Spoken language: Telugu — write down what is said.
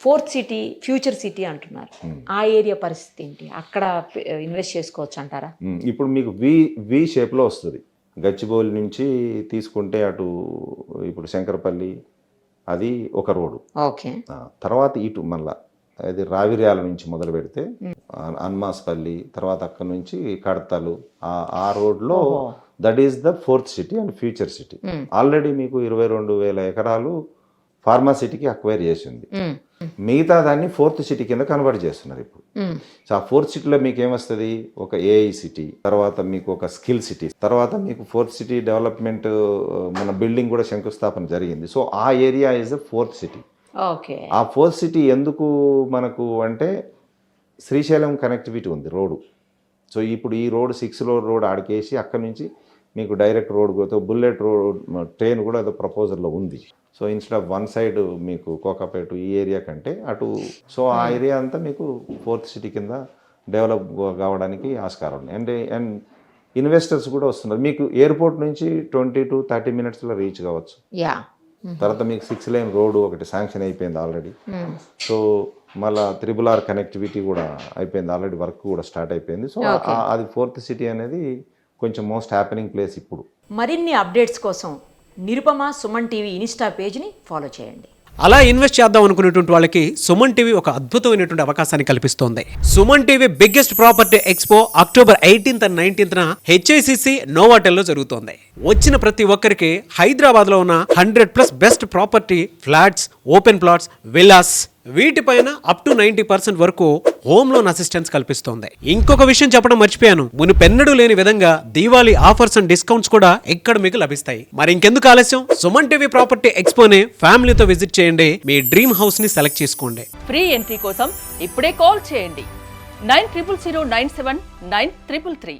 ఫోర్త్ సిటీ ఫ్యూచర్ సిటీ అంటున్నారు. ఆ ఏరియా పరిస్థితి ఏంటి? అక్కడ ఇన్వెస్ట్ చేసుకోవచ్చు అంటారా? ఇప్పుడు మీకు వి షేప్లో వస్తుంది. గచ్చిబౌలి నుంచి తీసుకుంటే అటు ఇప్పుడు శంకరపల్లి అది ఒక రోడ్డు. ఓకే. తర్వాత ఇటు మళ్ళా అది రావిర్యాల నుంచి మొదలు పెడితే అన్మాస్పల్లి, తర్వాత అక్కడ నుంచి కడతలు, ఆ రోడ్లో that is the fourth city and future city. Already మీకు 22,000 ఎకరాలు ఫార్మా సిటీకి అక్వైర్ చేసింది. మిగతా దాన్ని ఫోర్త్ సిటీ కింద కన్వర్ట్ చేస్తున్నారు ఇప్పుడు. సో ఆ ఫోర్త్ సిటీలో మీకు ఏమొస్తుంది, ఒక ఏఐ సిటీ, తర్వాత మీకు ఒక స్కిల్ సిటీ, తర్వాత మీకు ఫోర్త్ సిటీ డెవలప్మెంట్ మన బిల్డింగ్ కూడా శంకుస్థాపన జరిగింది. సో ఆ area is the fourth city. Okay. ఆ ఫోర్త్ సిటీ ఎందుకు మనకు అంటే శ్రీశైలం కనెక్టివిటీ ఉంది రోడ్డు. సో ఇప్పుడు ఈ రోడ్ 6 రోడ్ ఆడికేసి అక్కడ నుంచి మీకు డైరెక్ట్ రోడ్ పోతే బుల్లెట్ రోడ్ ట్రైన్ కూడా ఏదో ప్రపోజల్లో ఉంది. So instead of one side మీకు కోకాపేట ఈ ఏరియా కంటే అటు, సో ఆ ఏరియా అంతా మీకు ఫోర్త్ సిటీ కింద డెవలప్ కావడానికి ఆస్కారం ఉంది. అండ్ ఇన్వెస్టర్స్ కూడా వస్తున్నారు. మీకు ఎయిర్పోర్ట్ నుంచి 20 to 30 minutesలో రీచ్ కావచ్చు. తర్వాత మీకు 6 lane రోడ్డు ఒకటి శాంక్షన్ అయిపోయింది ఆల్రెడీ. సో మళ్ళీ RRR కనెక్టివిటీ కూడా అయిపోయింది ఆల్రెడీ, వర్క్ కూడా స్టార్ట్ అయిపోయింది. సో అది ఫోర్త్ సిటీ అనేది కొంచెం మోస్ట్ హ్యాపెనింగ్ ప్లేస్ ఇప్పుడు. మరిన్ని అప్డేట్స్ కోసం నిరుపమ సుమన్ టీవీ ఇన్స్టా పేజ్ని ఫాలో చేయండి. అలా ఇన్వెస్ట్ చేద్దాం అనుకునేటువంటి వాళ్ళకి సుమన్ టీవీ ఒక అద్భుతమైనటువంటి అవకాశాన్ని కల్పిస్తోంది. Suman TV biggest property expo October 18th and 19th HICC నోవాటెల్లో జరుగుతోంది. వచ్చిన ప్రతి ఒక్కరికి హైదరాబాద్ లో ఉన్న 100+ best property flats, open plots, villas వీటిపైన అప్ టు 90% వరకు హోమ్ లోన్ అసిస్టెన్స్ కల్పిస్తోంది. ఇంకొక విషయం చెప్పడం మర్చిపోయాను, మునుపెన్నడూ లేని విధంగా దీవాళీ ఆఫర్స్ అండ్ డిస్కౌంట్స్ కూడా ఇక్కడ మీకు లభిస్తాయి. మరి ఇంకెందుకు ఆలస్యం, సుమన్ టీవీ ప్రాపర్టీ ఎక్స్పోని ఫ్యామిలీతో విజిట్ చేయండి. మీ డ్రీమ్ హౌస్ ని సెలెక్ట్ చేసుకోండి. ఫ్రీ ఎంట్రీ కోసం ఇప్పుడే కాల్ చేయండి 9000979333.